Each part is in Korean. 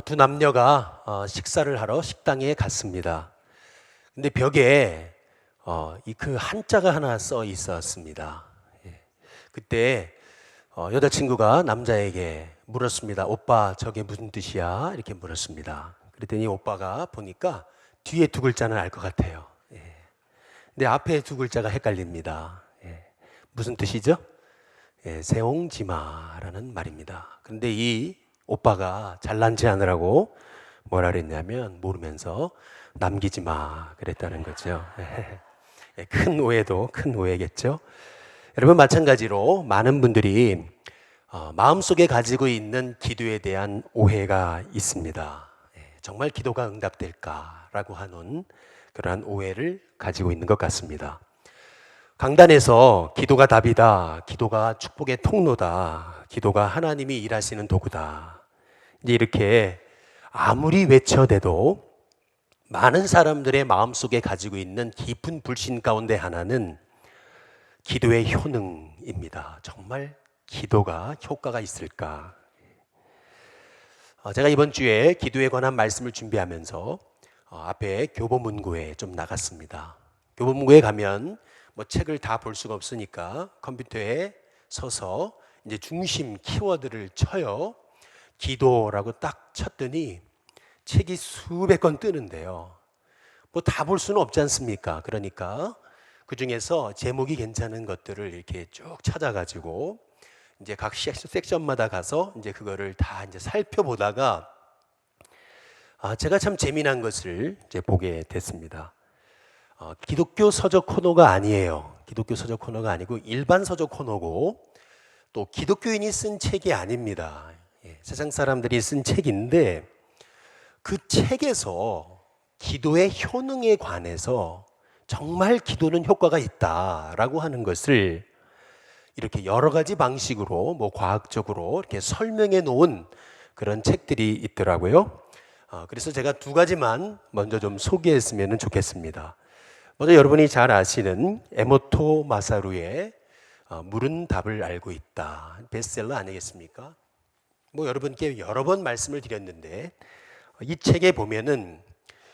두 남녀가 식사를 하러 식당에 갔습니다. 근데 벽에 그 한자가 하나 써 있었습니다. 예. 그때 여자친구가 남자에게 물었습니다. 오빠, 저게 무슨 뜻이야? 이렇게 물었습니다. 그랬더니 오빠가 보니까 뒤에 두 글자는 알 것 같아요. 예. 근데 앞에 두 글자가 헷갈립니다. 예. 무슨 뜻이죠? 예, 세옹지마라는 말입니다. 그런데 이 오빠가 잘난 체 하느라고 뭐라 그랬냐면 모르면서 남기지 마 그랬다는 거죠. 예, 큰 오해도 큰 오해겠죠. 여러분, 마찬가지로 많은 분들이 마음속에 가지고 있는 기도에 대한 오해가 있습니다. 예, 정말 기도가 응답될까라고 하는 그러한 오해를 가지고 있는 것 같습니다. 강단에서 기도가 답이다, 기도가 축복의 통로다, 기도가 하나님이 일하시는 도구다, 이제 이렇게 아무리 외쳐대도 많은 사람들의 마음속에 가지고 있는 깊은 불신 가운데 하나는 기도의 효능입니다. 정말 기도가 효과가 있을까? 제가 이번 주에 기도에 관한 말씀을 준비하면서 앞에 교보문고에 좀 나갔습니다. 교보문고에 가면 뭐 책을 다 볼 수가 없으니까 컴퓨터에 서서 이제 중심 키워드를 쳐요. 기도라고 딱 쳤더니 책이 수백 권 뜨는데요. 뭐 다 볼 수는 없지 않습니까? 그러니까 그 중에서 제목이 괜찮은 것들을 이렇게 쭉 찾아가지고 이제 각 섹션마다 가서 이제 그거를 다 이제 살펴보다가 제가 참 재미난 것을 이제 보게 됐습니다. 기독교 서적 코너가 아니에요. 기독교 서적 코너가 아니고 일반 서적 코너고 또 기독교인이 쓴 책이 아닙니다. 예, 세상 사람들이 쓴 책인데 그 책에서 기도의 효능에 관해서 정말 기도는 효과가 있다라고 하는 것을 이렇게 여러 가지 방식으로 뭐 과학적으로 이렇게 설명해 놓은 그런 책들이 있더라고요. 그래서 제가 두 가지만 먼저 좀 소개했으면 좋겠습니다. 먼저 여러분이 잘 아시는 에모토 마사루의 물은 답을 알고 있다, 베스트셀러 아니겠습니까? 뭐 여러분께 여러 번 말씀을 드렸는데 이 책에 보면은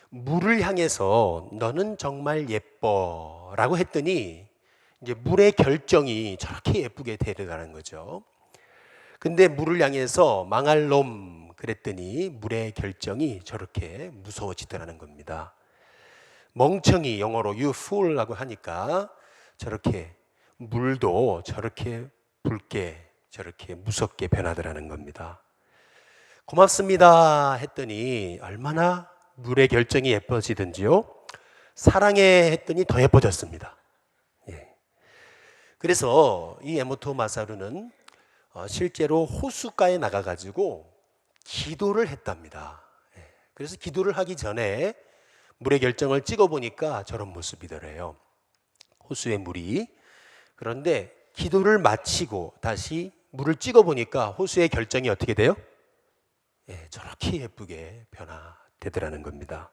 물을 향해서 너는 정말 예뻐 라고 했더니 이제 물의 결정이 저렇게 예쁘게 되어가는 거죠. 근데 물을 향해서 망할 놈 그랬더니 물의 결정이 저렇게 무서워지더라는 겁니다. 멍청이, 영어로 you fool라고 하니까 저렇게 물도 저렇게 붉게 저렇게 무섭게 변하더라는 겁니다. 고맙습니다 했더니 얼마나 물의 결정이 예뻐지든지요, 사랑해 했더니 더 예뻐졌습니다. 예. 그래서 이 에모토 마사루는 실제로 호숫가에 나가가지고 기도를 했답니다. 예. 그래서 기도를 하기 전에 물의 결정을 찍어보니까 저런 모습이더래요. 호수의 물이. 그런데 기도를 마치고 다시 물을 찍어보니까 호수의 결정이 어떻게 돼요? 예, 저렇게 예쁘게 변화되더라는 겁니다.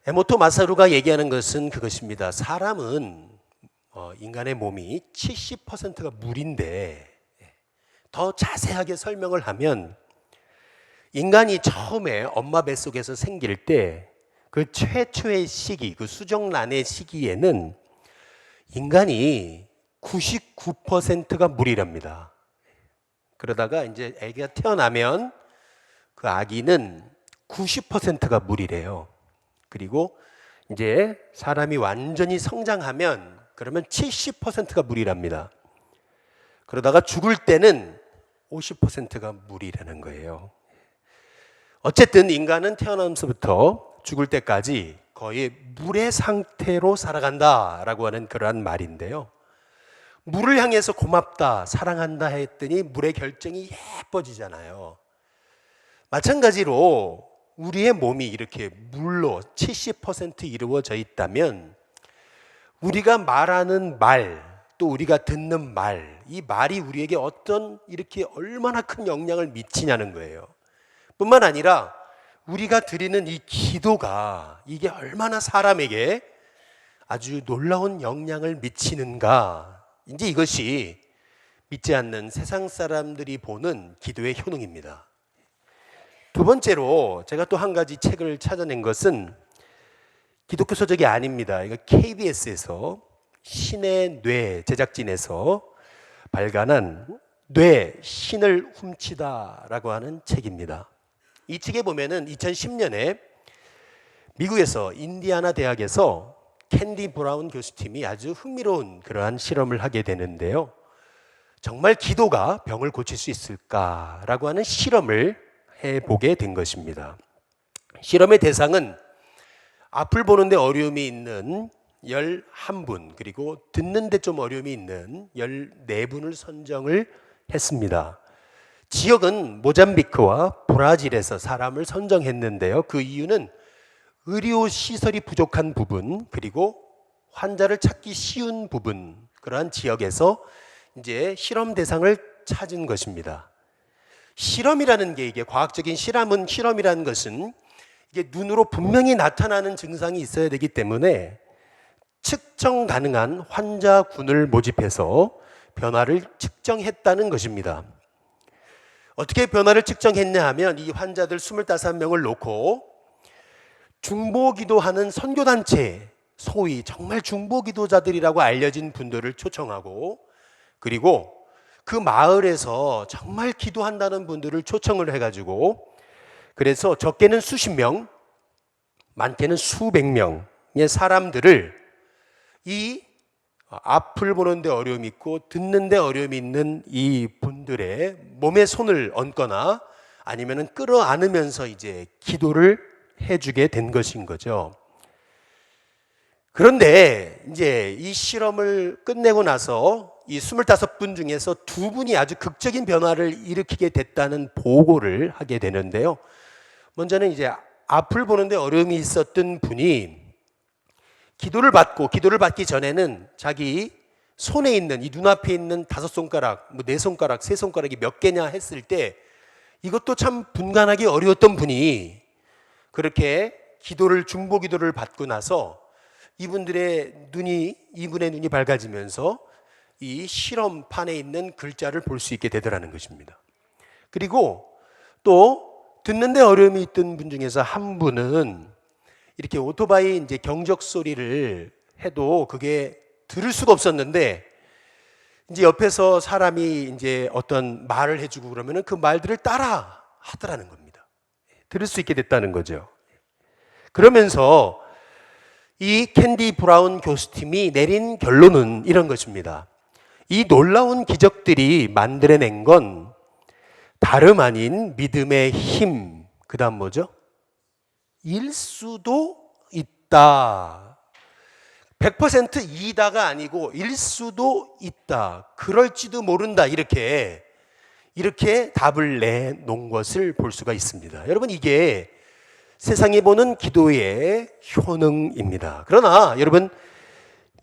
에모토 마사루가 얘기하는 것은 그것입니다. 사람은 인간의 몸이 70%가 물인데, 더 자세하게 설명을 하면 인간이 처음에 엄마 뱃속에서 생길 때 그 최초의 시기, 그 수정란의 시기에는 인간이 99%가 물이랍니다. 그러다가 이제 아기가 태어나면 그 아기는 90%가 물이래요. 그리고 이제 사람이 완전히 성장하면 그러면 70%가 물이랍니다. 그러다가 죽을 때는 50%가 물이라는 거예요. 어쨌든 인간은 태어나면서부터 죽을 때까지 거의 물의 상태로 살아간다라고 하는 그러한 말인데요. 물을 향해서 고맙다, 사랑한다 했더니 물의 결정이 예뻐지잖아요. 마찬가지로 우리의 몸이 이렇게 물로 70% 이루어져 있다면 우리가 말하는 말, 또 우리가 듣는 말, 이 말이 우리에게 어떤 이렇게 얼마나 큰 영향을 미치냐는 거예요. 뿐만 아니라 우리가 드리는 이 기도가 이게 얼마나 사람에게 아주 놀라운 영향을 미치는가, 이제 이것이 믿지 않는 세상 사람들이 보는 기도의 효능입니다. 두 번째로 제가 또 한 가지 책을 찾아낸 것은 기독교 서적이 아닙니다. 이거 KBS에서 신의 뇌 제작진에서 발간한 뇌 신을 훔치다라고 하는 책입니다. 이 책에 보면은 2010년에 미국에서 인디아나 대학에서 캔디 브라운 교수팀이 아주 흥미로운 그러한 실험을 하게 되는데요. 정말 기도가 병을 고칠 수 있을까라고 하는 실험을 해보게 된 것입니다. 실험의 대상은 앞을 보는데 어려움이 있는 11분, 그리고 듣는데 좀 어려움이 있는 14분을 선정을 했습니다. 지역은 모잠비크와 브라질에서 사람을 선정했는데요. 그 이유는 의료 시설이 부족한 부분, 그리고 환자를 찾기 쉬운 부분, 그러한 지역에서 이제 실험 대상을 찾은 것입니다. 실험이라는 게, 이게 과학적인 실험이라는 것은 이게 눈으로 분명히 나타나는 증상이 있어야 되기 때문에 측정 가능한 환자군을 모집해서 변화를 측정했다는 것입니다. 어떻게 변화를 측정했냐 하면 이 환자들 25명을 놓고 중보기도하는 선교단체, 소위 정말 중보기도자들이라고 알려진 분들을 초청하고, 그리고 그 마을에서 정말 기도한다는 분들을 초청을 해가지고, 그래서 적게는 수십 명, 많게는 수백 명의 사람들을 이 앞을 보는데 어려움이 있고 듣는데 어려움이 있는 이 분들의 몸에 손을 얹거나 아니면은 끌어안으면서 이제 기도를 해주게 된 것인 거죠. 그런데 이제 이 실험을 끝내고 나서 이 25분 중에서 2분이 아주 극적인 변화를 일으키게 됐다는 보고를 하게 되는데요. 먼저는 이제 앞을 보는데 어려움이 있었던 분이 기도를 받기 전에는 자기 손에 있는, 이 눈앞에 있는 5손가락, 4손가락, 3손가락이 몇 개냐 했을 때 이것도 참 분간하기 어려웠던 분이 그렇게 중보 기도를 받고 나서 이분의 눈이 밝아지면서 이 실험판에 있는 글자를 볼 수 있게 되더라는 것입니다. 그리고 또 듣는데 어려움이 있던 분 중에서 한 분은 이렇게 오토바이 이제 경적 소리를 해도 그게 들을 수가 없었는데, 이제 옆에서 사람이 이제 어떤 말을 해주고 그러면은 그 말들을 따라 하더라는 겁니다. 들을 수 있게 됐다는 거죠. 그러면서 이 캔디 브라운 교수팀이 내린 결론은 이런 것입니다. 이 놀라운 기적들이 만들어낸 건 다름 아닌 믿음의 힘, 그 다음 뭐죠? 일 수도 있다. 100% 이다가 아니고 일 수도 있다. 그럴지도 모른다. 이렇게 답을 내놓은 것을 볼 수가 있습니다. 여러분, 이게 세상이 보는 기도의 효능입니다. 그러나 여러분,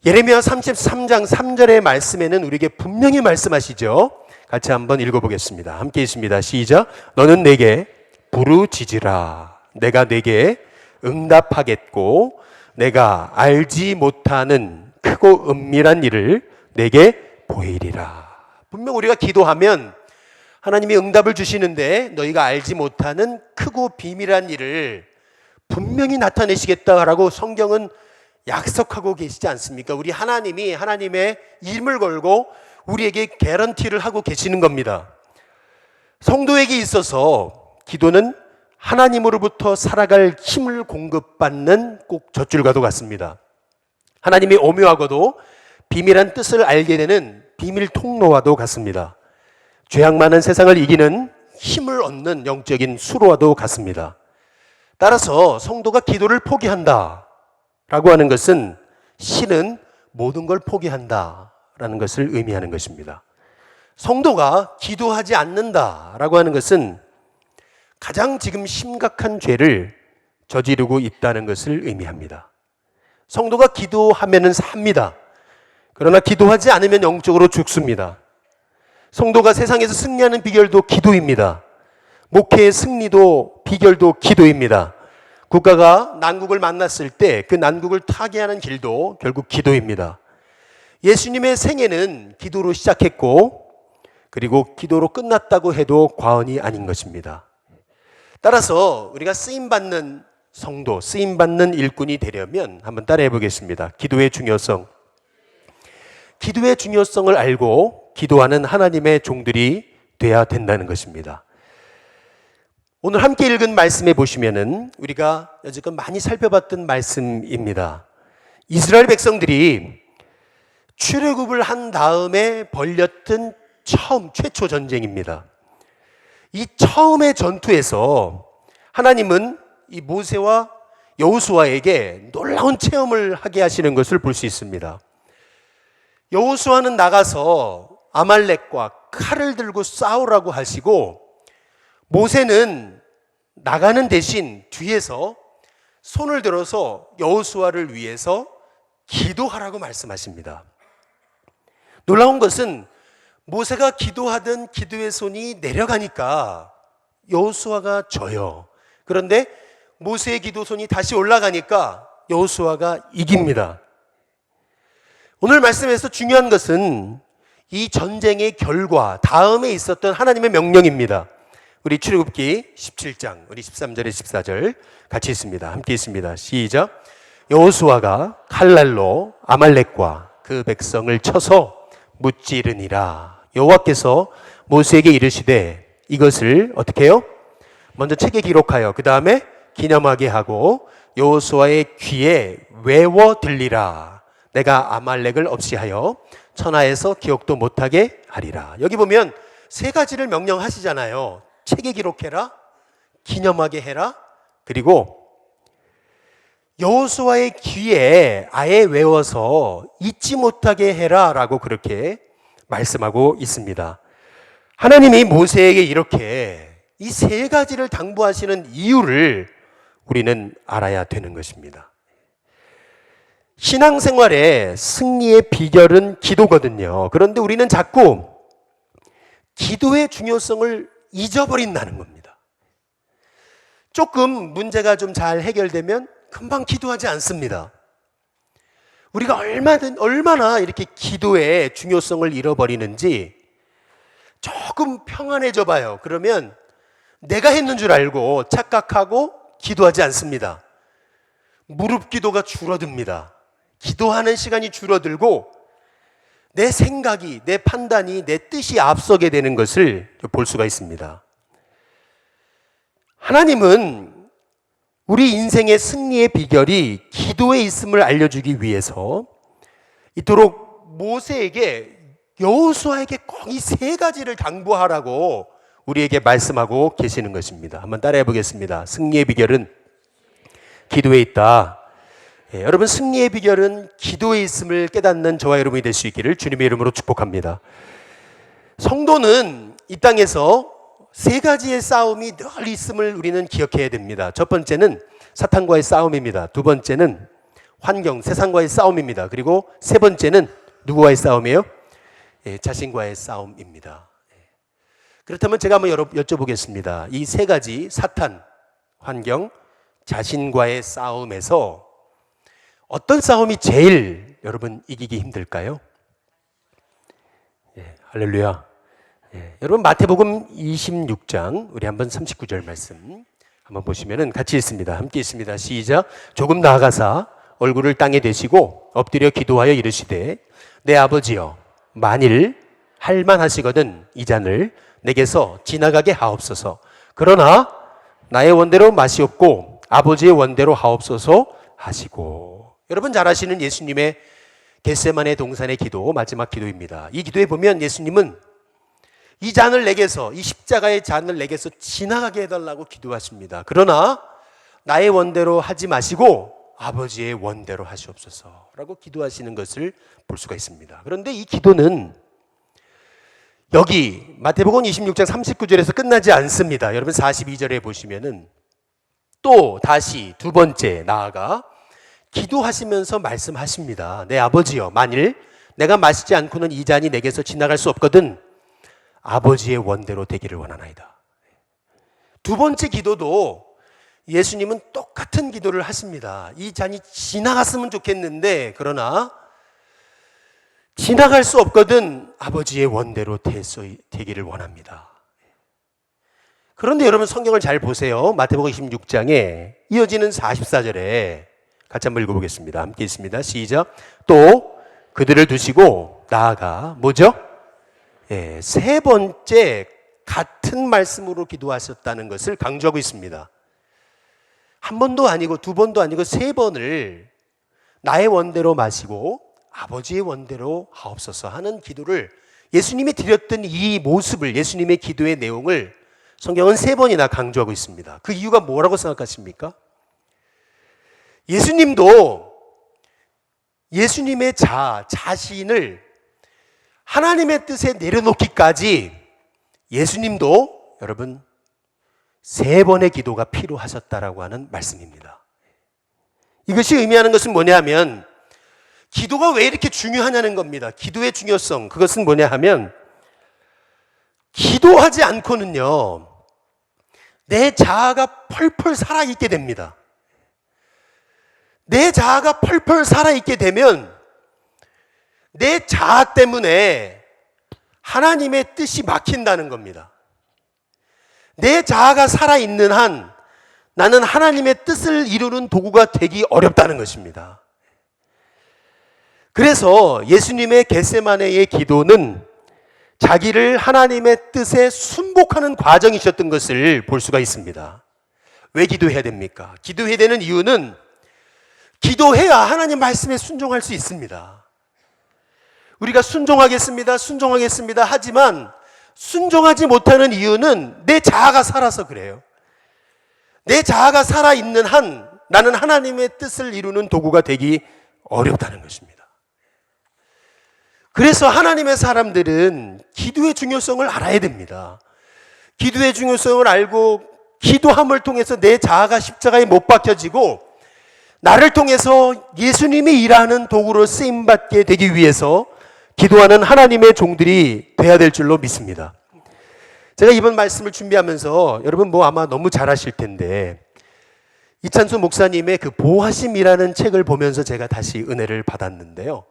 예레미야 33장 3절의 말씀에는 우리에게 분명히 말씀하시죠. 같이 한번 읽어보겠습니다. 함께 있습니다. 시작. 너는 내게 부르짖으라. 내가 내게 응답하겠고 내가 알지 못하는 크고 은밀한 일을 내게 보이리라. 분명 우리가 기도하면 하나님이 응답을 주시는데 너희가 알지 못하는 크고 비밀한 일을 분명히 나타내시겠다라고 성경은 약속하고 계시지 않습니까? 우리 하나님이 하나님의 이름을 걸고 우리에게 개런티를 하고 계시는 겁니다. 성도에게 있어서 기도는 하나님으로부터 살아갈 힘을 공급받는 꼭 젖줄과도 같습니다. 하나님이 오묘하고도 비밀한 뜻을 알게 되는 비밀 통로와도 같습니다. 죄악 많은 세상을 이기는 힘을 얻는 영적인 수로와도 같습니다. 따라서 성도가 기도를 포기한다라고 하는 것은 실은 모든 걸 포기한다라는 것을 의미하는 것입니다. 성도가 기도하지 않는다라고 하는 것은 가장 지금 심각한 죄를 저지르고 있다는 것을 의미합니다. 성도가 기도하면은 삽니다. 그러나 기도하지 않으면 영적으로 죽습니다. 성도가 세상에서 승리하는 비결도 기도입니다. 목회의 승리도 비결도 기도입니다. 국가가 난국을 만났을 때 그 난국을 타개하는 길도 결국 기도입니다. 예수님의 생애는 기도로 시작했고 그리고 기도로 끝났다고 해도 과언이 아닌 것입니다. 따라서 우리가 쓰임받는 성도, 쓰임받는 일꾼이 되려면 한번 따라해 보겠습니다. 기도의 중요성. 기도의 중요성을 알고 기도하는 하나님의 종들이 돼야 된다는 것입니다. 오늘 함께 읽은 말씀에 보시면은 우리가 여지껏 많이 살펴봤던 말씀입니다. 이스라엘 백성들이 출애굽을 한 다음에 벌였던 최초 전쟁입니다. 이 처음의 전투에서 하나님은 이 모세와 여호수아에게 놀라운 체험을 하게 하시는 것을 볼 수 있습니다. 여호수아는 나가서 아말렉과 칼을 들고 싸우라고 하시고, 모세는 나가는 대신 뒤에서 손을 들어서 여호수아를 위해서 기도하라고 말씀하십니다. 놀라운 것은 모세가 기도하던 기도의 손이 내려가니까 여호수아가 져요. 그런데 모세의 기도 손이 다시 올라가니까 여호수아가 이깁니다. 오늘 말씀에서 중요한 것은 이 전쟁의 결과 다음에 있었던 하나님의 명령입니다. 우리 출애굽기 17장 우리 13절에 14절 같이 있습니다. 함께 있습니다. 시작. 여호수아가 칼날로 아말렉과 그 백성을 쳐서 무찌르니라. 여호와께서 모세에게 이르시되 이것을 어떻게 해요? 먼저 책에 기록하여 그 다음에 기념하게 하고 여호수아의 귀에 외워 들리라. 내가 아말렉을 없이 하여 천하에서 기억도 못하게 하리라. 여기 보면 세 가지를 명령하시잖아요. 책에 기록해라, 기념하게 해라, 그리고 여호수아의 귀에 아예 외워서 잊지 못하게 해라 라고 그렇게 말씀하고 있습니다. 하나님이 모세에게 이렇게 이 세 가지를 당부하시는 이유를 우리는 알아야 되는 것입니다. 신앙생활의 승리의 비결은 기도거든요. 그런데 우리는 자꾸 기도의 중요성을 잊어버린다는 겁니다. 조금 문제가 좀 잘 해결되면 금방 기도하지 않습니다. 우리가 얼마나 이렇게 기도의 중요성을 잃어버리는지 조금 평안해져 봐요. 그러면 내가 했는 줄 알고 착각하고 기도하지 않습니다. 무릎 기도가 줄어듭니다. 기도하는 시간이 줄어들고 내 생각이, 내 판단이, 내 뜻이 앞서게 되는 것을 볼 수가 있습니다. 하나님은 우리 인생의 승리의 비결이 기도에 있음을 알려주기 위해서 이토록 모세에게, 여호수아에게 꼭 이 세 가지를 당부하라고 우리에게 말씀하고 계시는 것입니다. 한번 따라해 보겠습니다. 승리의 비결은 기도에 있다. 여러분, 승리의 비결은 기도에 있음을 깨닫는 저와 여러분이 될 수 있기를 주님의 이름으로 축복합니다. 성도는 이 땅에서 세 가지의 싸움이 늘 있음을 우리는 기억해야 됩니다. 첫 번째는 사탄과의 싸움입니다. 두 번째는 환경, 세상과의 싸움입니다. 그리고 세 번째는 누구와의 싸움이에요? 자신과의 싸움입니다. 그렇다면 제가 한번 여쭤보겠습니다. 이 세 가지, 사탄, 환경, 자신과의 싸움에서 어떤 싸움이 제일 여러분 이기기 힘들까요? 할렐루야. 여러분, 마태복음 26장 우리 한번 39절 말씀 한번 보시면은 같이 있습니다. 함께 있습니다. 시작. 조금 나아가사 얼굴을 땅에 대시고 엎드려 기도하여 이르시되 내 아버지여, 만일 할만하시거든 이 잔을 내게서 지나가게 하옵소서. 그러나 나의 원대로 마시옵고 아버지의 원대로 하옵소서 하시고. 여러분 잘 아시는 예수님의 겟세마네 동산의 기도, 마지막 기도입니다. 이 기도에 보면 예수님은 이 잔을 내게서, 이 십자가의 잔을 내게서 지나가게 해달라고 기도하십니다. 그러나 나의 원대로 하지 마시고 아버지의 원대로 하시옵소서 라고 기도하시는 것을 볼 수가 있습니다. 그런데 이 기도는 여기 마태복음 26장 39절에서 끝나지 않습니다. 여러분 42절에 보시면은 또 다시 두 번째 나아가 기도하시면서 말씀하십니다. 내 아버지여, 만일 내가 마시지 않고는 이 잔이 내게서 지나갈 수 없거든 아버지의 원대로 되기를 원하나이다. 두 번째 기도도 예수님은 똑같은 기도를 하십니다. 이 잔이 지나갔으면 좋겠는데 그러나 지나갈 수 없거든 아버지의 원대로 되기를 원합니다. 그런데 여러분 성경을 잘 보세요. 마태복음 26장에 이어지는 44절에 같이 한번 읽어보겠습니다. 함께 있습니다. 시작. 또 그들을 두시고 나아가 뭐죠? 예, 세 번째 같은 말씀으로 기도하셨다는 것을 강조하고 있습니다. 한 번도 아니고 두 번도 아니고 세 번을 나의 원대로 마시고 아버지의 원대로 하옵소서 하는 기도를 예수님이 드렸던 이 모습을, 예수님의 기도의 내용을 성경은 세 번이나 강조하고 있습니다. 그 이유가 뭐라고 생각하십니까? 예수님도 예수님의 자신을 하나님의 뜻에 내려놓기까지 예수님도 여러분 세 번의 기도가 필요하셨다라고 하는 말씀입니다. 이것이 의미하는 것은 뭐냐면 기도가 왜 이렇게 중요하냐는 겁니다. 기도의 중요성, 그것은 뭐냐 하면 기도하지 않고는요 내 자아가 펄펄 살아있게 됩니다. 내 자아가 펄펄 살아있게 되면 내 자아 때문에 하나님의 뜻이 막힌다는 겁니다. 내 자아가 살아있는 한 나는 하나님의 뜻을 이루는 도구가 되기 어렵다는 것입니다. 그래서 예수님의 겟세마네의 기도는 자기를 하나님의 뜻에 순복하는 과정이셨던 것을 볼 수가 있습니다. 왜 기도해야 됩니까? 기도해야 되는 이유는 기도해야 하나님 말씀에 순종할 수 있습니다. 우리가 순종하겠습니다 하지만 순종하지 못하는 이유는 내 자아가 살아서 그래요. 내 자아가 살아있는 한 나는 하나님의 뜻을 이루는 도구가 되기 어렵다는 것입니다. 그래서 하나님의 사람들은 기도의 중요성을 알아야 됩니다. 기도의 중요성을 알고 기도함을 통해서 내 자아가 십자가에 못 박혀지고 나를 통해서 예수님이 일하는 도구로 쓰임받게 되기 위해서 기도하는 하나님의 종들이 돼야 될 줄로 믿습니다. 제가 이번 말씀을 준비하면서 여러분 아마 너무 잘 아실 텐데 이찬수 목사님의 그 보하심이라는 책을 보면서 제가 다시 은혜를 받았는데요.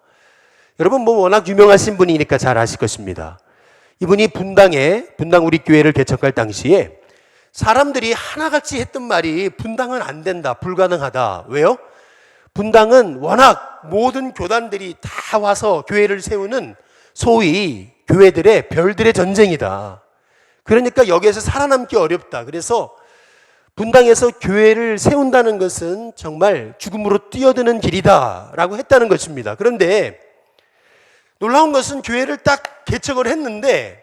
여러분 워낙 유명하신 분이니까 잘 아실 것입니다. 이분이 분당 우리 교회를 개척할 당시에 사람들이 하나같이 했던 말이 분당은 안 된다, 불가능하다. 왜요? 분당은 워낙 모든 교단들이 다 와서 교회를 세우는 소위 교회들의 별들의 전쟁이다. 그러니까 여기에서 살아남기 어렵다. 그래서 분당에서 교회를 세운다는 것은 정말 죽음으로 뛰어드는 길이다라고 했다는 것입니다. 그런데 놀라운 것은 교회를 딱 개척을 했는데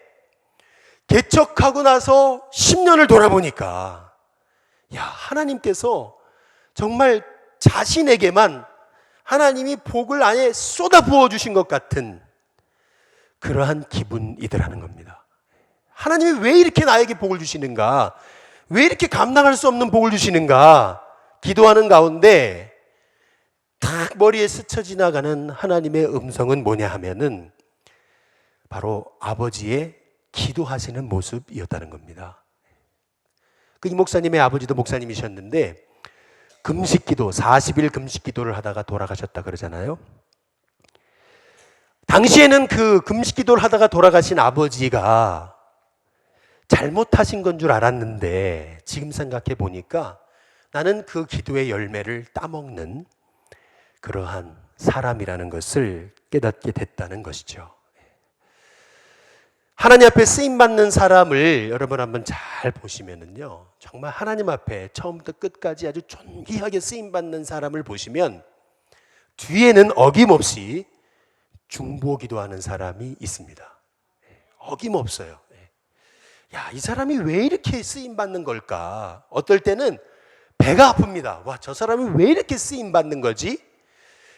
개척하고 나서 10년을 돌아보니까 하나님께서 정말 자신에게만 하나님이 복을 아예 쏟아 부어주신 것 같은 그러한 기분이더라는 겁니다. 하나님이 왜 이렇게 나에게 복을 주시는가? 왜 이렇게 감당할 수 없는 복을 주시는가? 기도하는 가운데 탁 머리에 스쳐 지나가는 하나님의 음성은 뭐냐 하면은 바로 아버지의 기도하시는 모습이었다는 겁니다. 이 목사님의 아버지도 목사님이셨는데 금식기도 40일 금식기도를 하다가 돌아가셨다 그러잖아요. 당시에는 그 금식기도를 하다가 돌아가신 아버지가 잘못하신 건 줄 알았는데 지금 생각해 보니까 나는 그 기도의 열매를 따먹는 그러한 사람이라는 것을 깨닫게 됐다는 것이죠. 하나님 앞에 쓰임받는 사람을 여러분 한번 잘 보시면은요, 정말 하나님 앞에 처음부터 끝까지 아주 존귀하게 쓰임받는 사람을 보시면 뒤에는 어김없이 중보기도하는 사람이 있습니다. 어김없어요. 이 사람이 왜 이렇게 쓰임받는 걸까? 어떨 때는 배가 아픕니다. 저 사람이 왜 이렇게 쓰임받는 거지?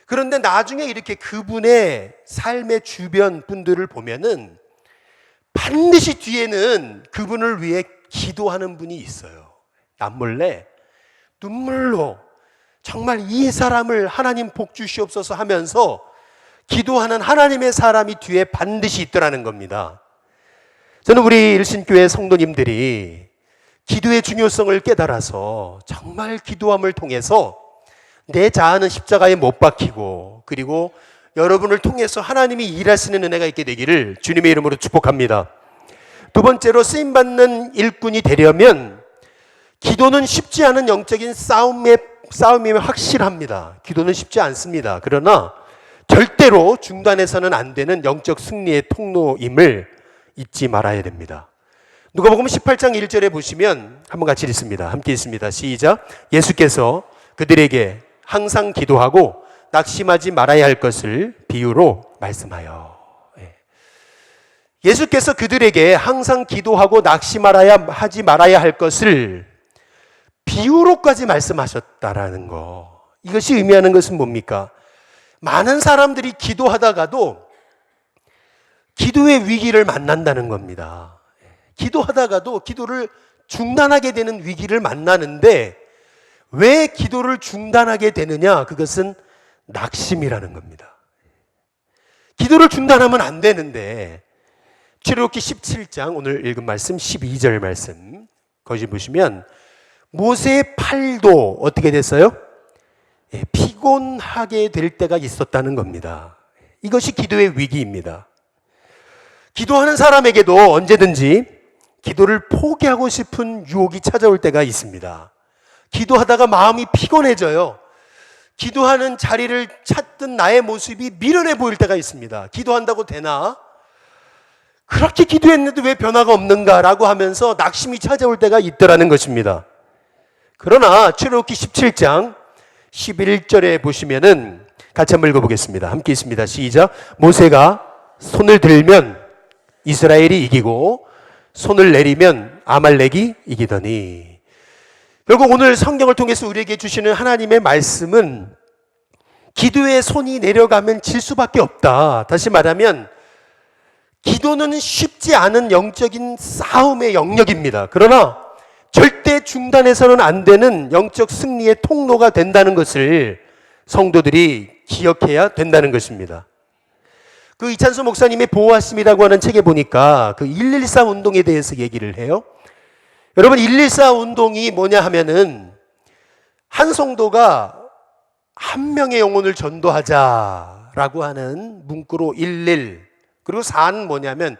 그런데 나중에 이렇게 그분의 삶의 주변 분들을 보면은 반드시 뒤에는 그분을 위해 기도하는 분이 있어요. 남몰래 눈물로 정말 이 사람을 하나님 복 주시옵소서 하면서 기도하는 하나님의 사람이 뒤에 반드시 있더라는 겁니다. 저는 우리 일신교회 성도님들이 기도의 중요성을 깨달아서 정말 기도함을 통해서 내 자아는 십자가에 못 박히고 그리고 여러분을 통해서 하나님이 일하시는 은혜가 있게 되기를 주님의 이름으로 축복합니다. 두 번째로 쓰임받는 일꾼이 되려면 기도는 쉽지 않은 영적인 싸움이 확실합니다. 기도는 쉽지 않습니다. 그러나 절대로 중단해서는 안 되는 영적 승리의 통로임을 잊지 말아야 됩니다. 누가복음 18장 1절에 보시면 한번 같이 읽습니다. 함께 읽습니다. 시작. 예수께서 그들에게 항상 기도하고 낙심하지 말아야 할 것을 비유로 말씀하여. 예수께서 그들에게 항상 기도하고 낙심하지 말아야 할 것을 비유로까지 말씀하셨다라는 거. 이것이 의미하는 것은 뭡니까? 많은 사람들이 기도하다가도 기도의 위기를 만난다는 겁니다. 기도하다가도 기도를 중단하게 되는 위기를 만나는데 왜 기도를 중단하게 되느냐? 그것은 낙심이라는 겁니다. 기도를 중단하면 안 되는데 출애굽기 17장 오늘 읽은 말씀 12절 말씀 거기 보시면 모세의 팔도 어떻게 됐어요? 피곤하게 될 때가 있었다는 겁니다. 이것이 기도의 위기입니다. 기도하는 사람에게도 언제든지 기도를 포기하고 싶은 유혹이 찾아올 때가 있습니다. 기도하다가 마음이 피곤해져요. 기도하는 자리를 찾던 나의 모습이 미련해 보일 때가 있습니다. 기도한다고 되나? 그렇게 기도했는데 왜 변화가 없는가라고 하면서 낙심이 찾아올 때가 있더라는 것입니다. 그러나 출애굽기 17장 11절에 보시면은 같이 한번 읽어보겠습니다. 함께 있습니다. 시작. 모세가 손을 들면 이스라엘이 이기고 손을 내리면 아말렉이 이기더니. 결국 오늘 성경을 통해서 우리에게 주시는 하나님의 말씀은 기도의 손이 내려가면 질 수밖에 없다. 다시 말하면 기도는 쉽지 않은 영적인 싸움의 영역입니다. 그러나 절대 중단해서는 안 되는 영적 승리의 통로가 된다는 것을 성도들이 기억해야 된다는 것입니다. 그 이찬수 목사님의 보호하심이라고 하는 책에 보니까 그 114 운동에 대해서 얘기를 해요. 여러분 114 운동이 뭐냐 하면은 한 성도가 한 명의 영혼을 전도하자라고 하는 문구로 11 그리고 4는 뭐냐면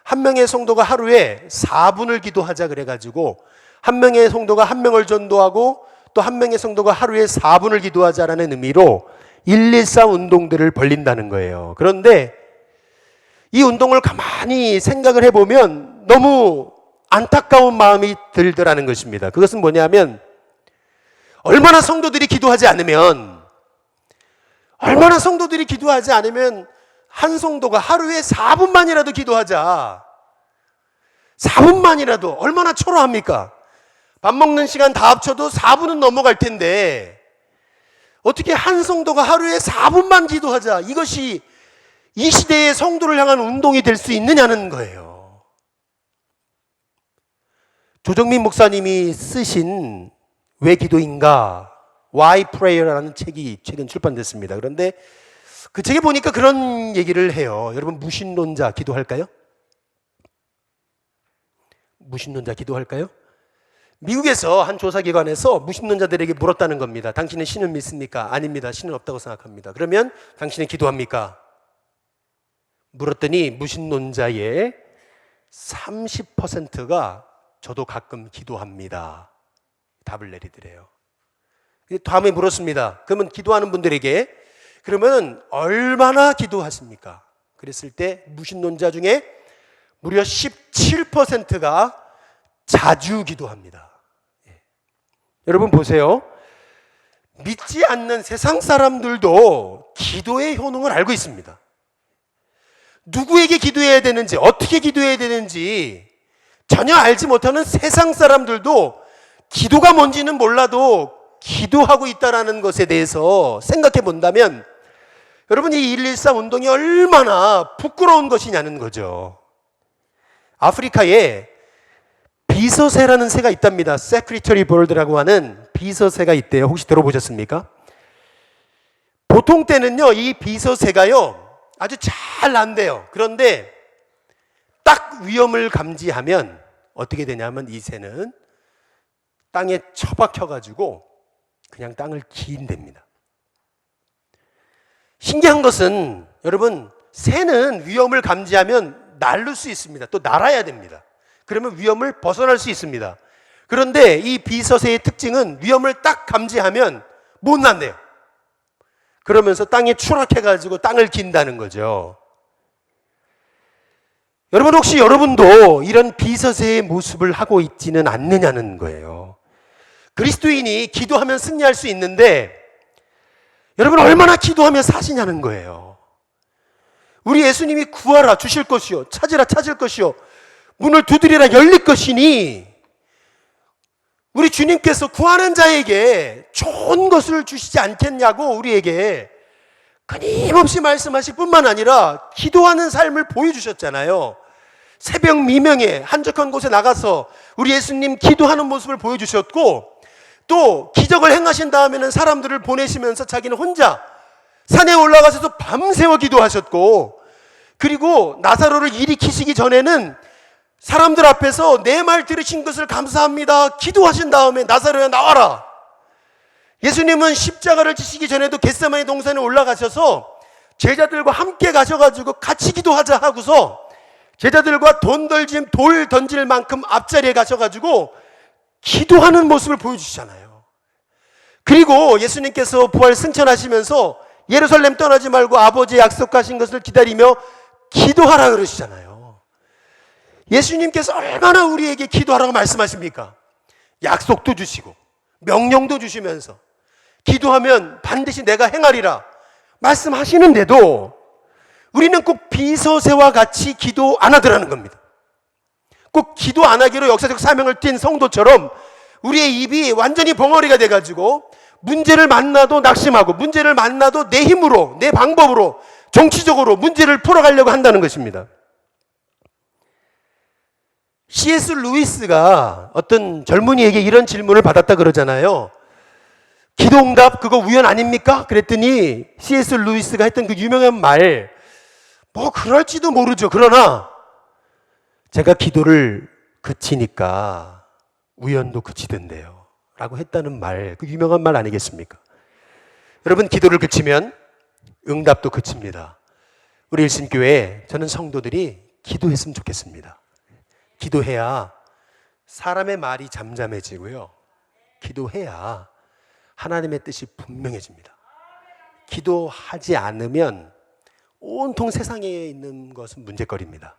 한 명의 성도가 하루에 4분을 기도하자 그래가지고 한 명의 성도가 한 명을 전도하고 또 한 명의 성도가 하루에 4분을 기도하자라는 의미로 114 운동들을 벌린다는 거예요. 그런데 이 운동을 가만히 생각을 해보면 너무 안타까운 마음이 들더라는 것입니다. 그것은 뭐냐면 얼마나 성도들이 기도하지 않으면 한 성도가 하루에 4분만이라도 기도하자. 4분만이라도 얼마나 초라합니까? 밥 먹는 시간 다 합쳐도 4분은 넘어갈 텐데 어떻게 한 성도가 하루에 4분만 기도하자. 이것이 이 시대의 성도를 향한 운동이 될 수 있느냐는 거예요. 조정민 목사님이 쓰신 왜 기도인가? Why Prayer라는 책이 최근 출판됐습니다. 그런데 그 책에 보니까 그런 얘기를 해요. 여러분 무신론자 기도할까요? 무신론자 기도할까요? 미국에서 한 조사기관에서 무신론자들에게 물었다는 겁니다. 당신은 신을 믿습니까? 아닙니다. 신은 없다고 생각합니다. 그러면 당신은 기도합니까? 물었더니 무신론자의 30%가 저도 가끔 기도합니다. 답을 내리더래요. 다음에 물었습니다. 그러면 기도하는 분들에게 그러면 얼마나 기도하십니까? 그랬을 때 무신론자 중에 무려 17%가 자주 기도합니다. 여러분 보세요. 믿지 않는 세상 사람들도 기도의 효능을 알고 있습니다. 누구에게 기도해야 되는지, 어떻게 기도해야 되는지 전혀 알지 못하는 세상 사람들도 기도가 뭔지는 몰라도 기도하고 있다는 것에 대해서 생각해 본다면 여러분 이 114 운동이 얼마나 부끄러운 것이냐는 거죠. 아프리카에 비서새라는 새가 있답니다. Secretary Bird라고 하는 비서새가 있대요. 혹시 들어보셨습니까? 보통 때는요 이 비서새가요 아주 잘 난대요. 그런데 딱 위험을 감지하면 어떻게 되냐면 이 새는 땅에 처박혀가지고 그냥 땅을 기인답니다. 신기한 것은 여러분 새는 위험을 감지하면 날를 수 있습니다. 또 날아야 됩니다. 그러면 위험을 벗어날 수 있습니다. 그런데 이 비서세의 특징은 위험을 딱 감지하면 못 난대요. 그러면서 땅에 추락해가지고 땅을 긴다는 거죠. 여러분, 혹시 여러분도 이런 비서세의 모습을 하고 있지는 않느냐는 거예요. 그리스도인이 기도하면 승리할 수 있는데 여러분 얼마나 기도하며 사시냐는 거예요. 우리 예수님이 구하라 주실 것이요, 찾으라 찾을 것이요, 문을 두드리라 열릴 것이니 우리 주님께서 구하는 자에게 좋은 것을 주시지 않겠냐고 우리에게 끊임없이 말씀하실 뿐만 아니라 기도하는 삶을 보여주셨잖아요. 새벽 미명에 한적한 곳에 나가서 우리 예수님 기도하는 모습을 보여주셨고, 또 기적을 행하신 다음에는 사람들을 보내시면서 자기는 혼자 산에 올라가서도 밤새워 기도하셨고, 그리고 나사로를 일으키시기 전에는 사람들 앞에서 내 말 들으신 것을 감사합니다 기도하신 다음에 나사로야 나와라. 예수님은 십자가를 지시기 전에도 겟세마네 동산에 올라가셔서 제자들과 함께 가셔가지고 같이 기도하자 하고서 제자들과 돌 던질 만큼 앞자리에 가셔가지고 기도하는 모습을 보여주시잖아요. 그리고 예수님께서 부활 승천하시면서 예루살렘 떠나지 말고 아버지의 약속하신 것을 기다리며 기도하라 그러시잖아요. 예수님께서 얼마나 우리에게 기도하라고 말씀하십니까? 약속도 주시고 명령도 주시면서 기도하면 반드시 내가 행하리라 말씀하시는데도 우리는 꼭 비서세와 같이 기도 안 하더라는 겁니다. 꼭 기도 안 하기로 역사적 사명을 띈 성도처럼 우리의 입이 완전히 벙어리가 돼가지고 문제를 만나도 낙심하고 문제를 만나도 내 힘으로 내 방법으로 정치적으로 문제를 풀어가려고 한다는 것입니다. C.S. 루이스가 어떤 젊은이에게 이런 질문을 받았다 그러잖아요. 기도응답 그거 우연 아닙니까? 그랬더니 C.S. 루이스가 했던 그 유명한 말, 뭐 그럴지도 모르죠. 그러나 제가 기도를 그치니까 우연도 그치던데요 라고 했다는 말, 그 유명한 말 아니겠습니까? 여러분, 기도를 그치면 응답도 그칩니다. 우리 일심교회에 저는 성도들이 기도했으면 좋겠습니다. 기도해야 사람의 말이 잠잠해지고요, 기도해야 하나님의 뜻이 분명해집니다. 기도하지 않으면 온통 세상에 있는 것은 문제거리입니다.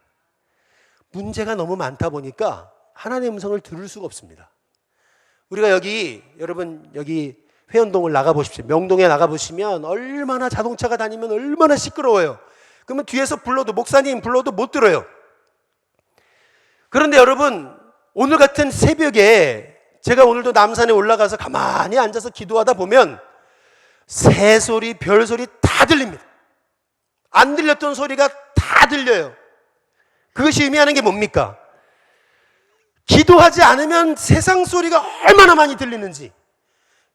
문제가 너무 많다 보니까 하나님의 음성을 들을 수가 없습니다. 우리가 여러분 여기 회원동을 나가보십시오. 명동에 나가보시면 얼마나 자동차가 다니면 얼마나 시끄러워요. 그러면 뒤에서 불러도, 목사님 불러도 못 들어요. 그런데 여러분, 오늘 같은 새벽에 제가 오늘도 남산에 올라가서 가만히 앉아서 기도하다 보면 새소리, 별소리 다 들립니다. 안 들렸던 소리가 다 들려요. 그것이 의미하는 게 뭡니까? 기도하지 않으면 세상 소리가 얼마나 많이 들리는지,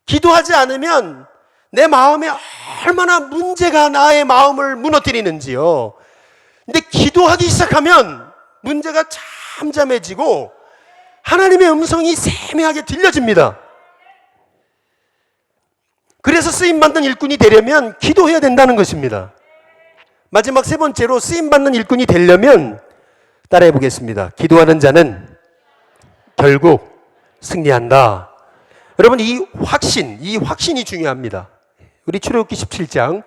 기도하지 않으면 내 마음에 얼마나 문제가 나의 마음을 무너뜨리는지요. 근데 기도하기 시작하면 문제가 잠잠해지고 하나님의 음성이 세미하게 들려집니다. 그래서 쓰임받는 일꾼이 되려면 기도해야 된다는 것입니다. 마지막 세 번째로 쓰임받는 일꾼이 되려면 따라해 보겠습니다. 기도하는 자는 결국 승리한다. 여러분, 이 확신이 중요합니다. 우리 출애굽기 17장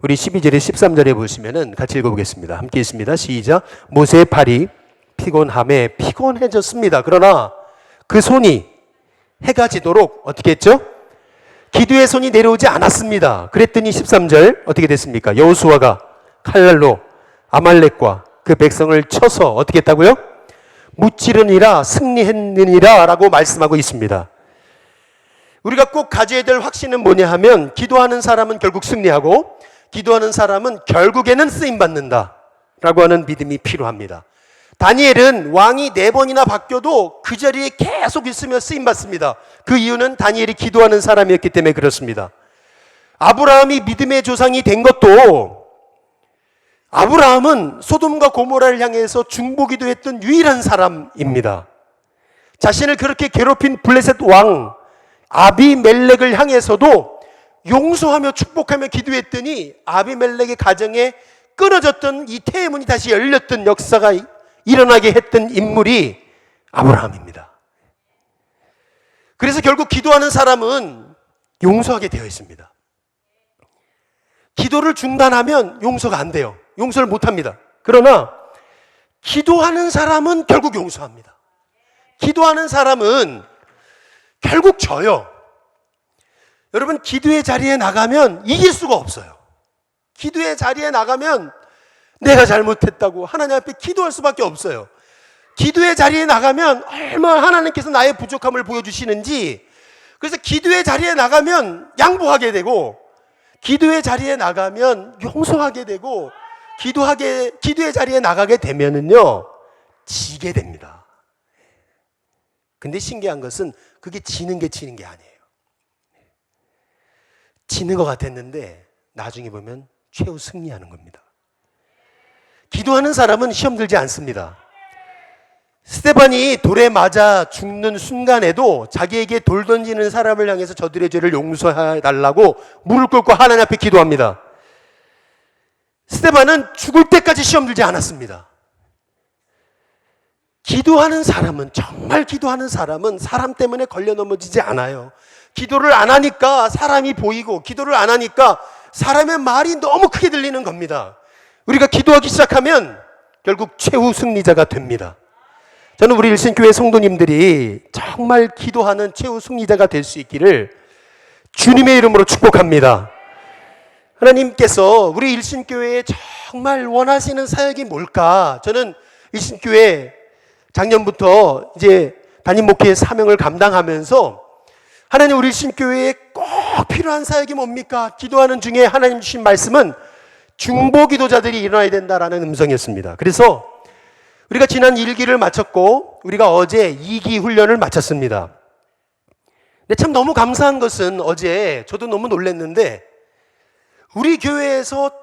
우리 12절에 13절에 보시면은 같이 읽어보겠습니다. 함께 있습니다. 시작. 모세의 팔이 피곤함에 피곤해졌습니다. 그러나 그 손이 해가 지도록 어떻게 했죠? 기도의 손이 내려오지 않았습니다. 그랬더니 13절 어떻게 됐습니까? 여호수아가 칼날로 아말렉과 그 백성을 쳐서 어떻게 했다고요? 무찌르니라 승리했느니라 라고 말씀하고 있습니다. 우리가 꼭 가져야 될 확신은 뭐냐 하면, 기도하는 사람은 결국 승리하고 기도하는 사람은 결국에는 쓰임받는다 라고 하는 믿음이 필요합니다. 다니엘은 왕이 4번이나 바뀌어도 그 자리에 계속 있으며 쓰임받습니다. 그 이유는 다니엘이 기도하는 사람이었기 때문에 그렇습니다. 아브라함이 믿음의 조상이 된 것도, 아브라함은 소돔과 고모라를 향해서 중보기도 했던 유일한 사람입니다. 자신을 그렇게 괴롭힌 블레셋 왕 아비멜렉을 향해서도 용서하며 축복하며 기도했더니 아비멜렉의 가정에 끊어졌던 이 태문이 다시 열렸던 역사가 일어나게 했던 인물이 아브라함입니다. 그래서 결국 기도하는 사람은 용서하게 되어 있습니다. 기도를 중단하면 용서가 안 돼요. 용서를 못 합니다. 그러나 기도하는 사람은 결국 용서합니다. 기도하는 사람은 결국 져요. 여러분, 기도의 자리에 나가면 이길 수가 없어요. 기도의 자리에 나가면 내가 잘못했다고 하나님 앞에 기도할 수밖에 없어요. 기도의 자리에 나가면 얼마나 하나님께서 나의 부족함을 보여주시는지, 그래서 기도의 자리에 나가면 양보하게 되고, 기도의 자리에 나가면 용서하게 되고, 기도의 자리에 나가게 되면은요, 지게 됩니다. 근데 신기한 것은 그게 지는 게 아니에요. 지는 것 같았는데 나중에 보면 최후 승리하는 겁니다. 기도하는 사람은 시험 들지 않습니다. 스데반이 돌에 맞아 죽는 순간에도 자기에게 돌 던지는 사람을 향해서 저들의 죄를 용서해달라고 무릎 꿇고 하나님 앞에 기도합니다. 스데반은 죽을 때까지 시험 들지 않았습니다. 기도하는 사람은, 정말 기도하는 사람은 사람 때문에 걸려 넘어지지 않아요. 기도를 안 하니까 사람이 보이고, 기도를 안 하니까 사람의 말이 너무 크게 들리는 겁니다. 우리가 기도하기 시작하면 결국 최후 승리자가 됩니다. 저는 우리 일신교회 성도님들이 정말 기도하는 최후 승리자가 될 수 있기를 주님의 이름으로 축복합니다. 하나님께서 우리 일신교회에 정말 원하시는 사역이 뭘까? 저는 일신교회 작년부터 이제 담임 목회의 사명을 감당하면서 하나님, 우리 일신교회에 꼭 필요한 사역이 뭡니까? 기도하는 중에 하나님 주신 말씀은 중보기도자들이 일어나야 된다라는 음성이었습니다. 그래서 우리가 지난 1기를 마쳤고 우리가 어제 2기 훈련을 마쳤습니다. 근데 참 너무 감사한 것은 어제 저도 너무 놀랐는데, 우리 교회에서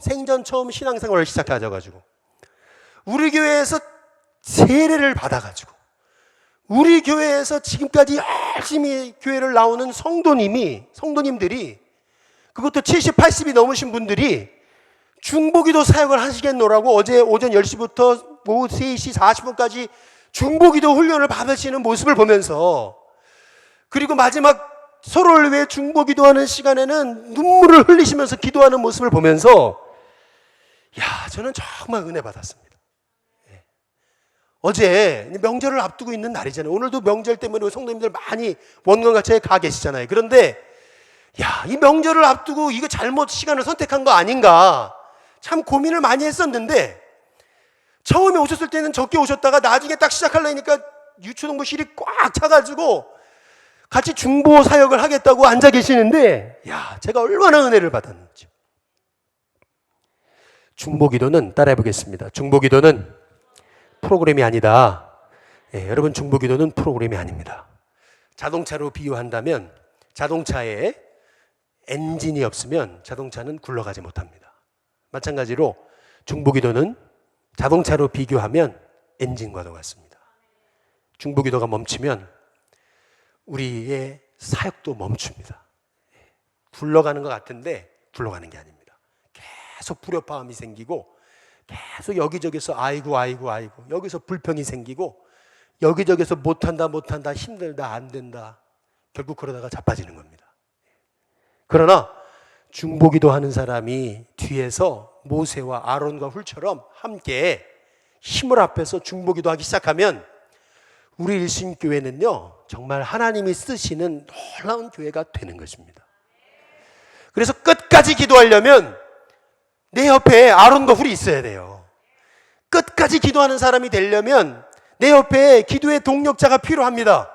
생전 처음 신앙생활을 시작하셔가지고, 우리 교회에서 세례를 받아가지고, 우리 교회에서 지금까지 열심히 교회를 나오는 성도님들이, 그것도 70, 80이 넘으신 분들이 중보기도 사역을 하시겠노라고 어제 오전 10시부터 오후 3시 40분까지 중보기도 훈련을 받으시는 모습을 보면서, 그리고 마지막 서로를 위해 중보기도하는 시간에는 눈물을 흘리시면서 기도하는 모습을 보면서, 저는 정말 은혜 받았습니다. 어제 명절을 앞두고 있는 날이잖아요. 오늘도 명절 때문에 성도님들 많이 원광같이 가 계시잖아요. 그런데 이 명절을 앞두고 이거 잘못 시간을 선택한 거 아닌가 참 고민을 많이 했었는데, 처음에 오셨을 때는 적게 오셨다가 나중에 딱 시작하려니까 유초동부실이 꽉 차가지고 같이 중보 사역을 하겠다고 앉아 계시는데, 제가 얼마나 은혜를 받았는지. 중보기도는 따라해 보겠습니다. 중보기도는 프로그램이 아니다. 여러분, 중보기도는 프로그램이 아닙니다. 자동차로 비유한다면, 자동차에 엔진이 없으면 자동차는 굴러가지 못합니다. 마찬가지로 중보기도는 자동차로 비교하면 엔진과도 같습니다. 중보기도가 멈추면 우리의 사역도 멈춥니다. 굴러가는 것 같은데 굴러가는 게 아닙니다. 계속 불협화음이 생기고, 계속 여기저기서 아이고 여기서 불평이 생기고, 여기저기서 못한다 힘들다 안 된다, 결국 그러다가 자빠지는 겁니다. 그러나 중보기도 하는 사람이 뒤에서 모세와 아론과 훌처럼 함께 힘을 합해서 중보기도 하기 시작하면 우리 일신교회는요, 정말 하나님이 쓰시는 놀라운 교회가 되는 것입니다. 그래서 끝까지 기도하려면 내 옆에 아론과 훌이 있어야 돼요. 끝까지 기도하는 사람이 되려면 내 옆에 기도의 동력자가 필요합니다.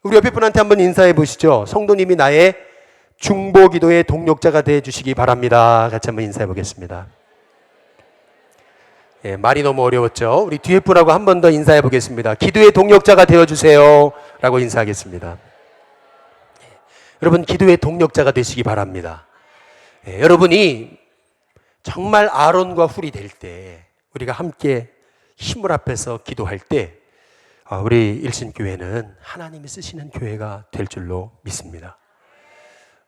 우리 옆에 분한테 한번 인사해 보시죠. 성도님이 나의 중보기도의 동력자가 되어 주시기 바랍니다. 같이 한번 인사해 보겠습니다. 말이 너무 어려웠죠? 우리 뒤에 분하고 한 번 더 인사해 보겠습니다. 기도의 동력자가 되어 주세요 라고 인사하겠습니다. 여러분, 기도의 동력자가 되시기 바랍니다. 여러분이 정말 아론과 훌이 될 때, 우리가 함께 힘을 합해서 기도할 때 우리 일신교회는 하나님이 쓰시는 교회가 될 줄로 믿습니다.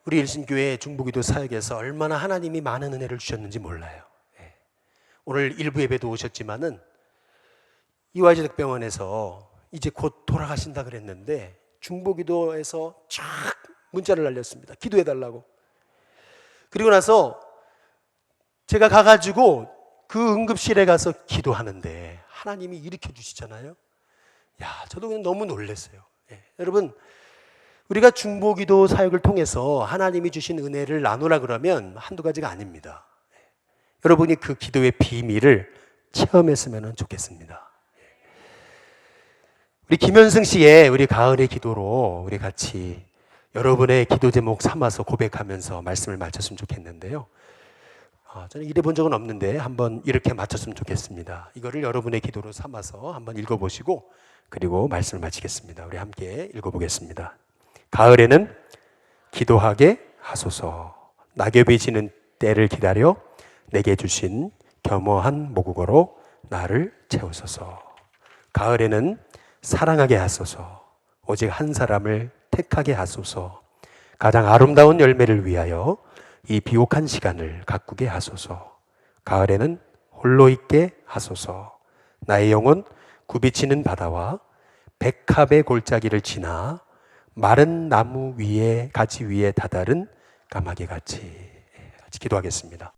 우리 일신교회 중보기도 사역에서 얼마나 하나님이 많은 은혜를 주셨는지 몰라요. 오늘 일부 예배도 오셨지만은 이화여대병원에서 이제 곧 돌아가신다 그랬는데 중보기도에서 쫙 문자를 날렸습니다. 기도해달라고. 그리고 나서 제가 가가지고 그 응급실에 가서 기도하는데 하나님이 일으켜 주시잖아요. 야, 저도 그냥 너무 놀랐어요. 예. 여러분, 우리가 중보기도 사역을 통해서 하나님이 주신 은혜를 나누라 그러면 한두 가지가 아닙니다. 예. 여러분이 그 기도의 비밀을 체험했으면 좋겠습니다. 예. 우리 김현승 씨의 우리 가을의 기도로 우리 같이 여러분의 기도 제목 삼아서 고백하면서 말씀을 마쳤으면 좋겠는데요. 저는 이래 본 적은 없는데 한번 이렇게 마쳤으면 좋겠습니다. 이거를 여러분의 기도로 삼아서 한번 읽어보시고 그리고 말씀을 마치겠습니다. 우리 함께 읽어보겠습니다. 가을에는 기도하게 하소서. 낙엽이 지는 때를 기다려 내게 주신 겸허한 모국어로 나를 채우소서. 가을에는 사랑하게 하소서. 오직 한 사람을 택하게 하소서. 가장 아름다운 열매를 위하여 이 비옥한 시간을 가꾸게 하소서. 가을에는 홀로 있게 하소서. 나의 영혼 굽이치는 바다와 백합의 골짜기를 지나 마른 나무 위에 가지 위에 다다른 까마귀 같이 기도하겠습니다.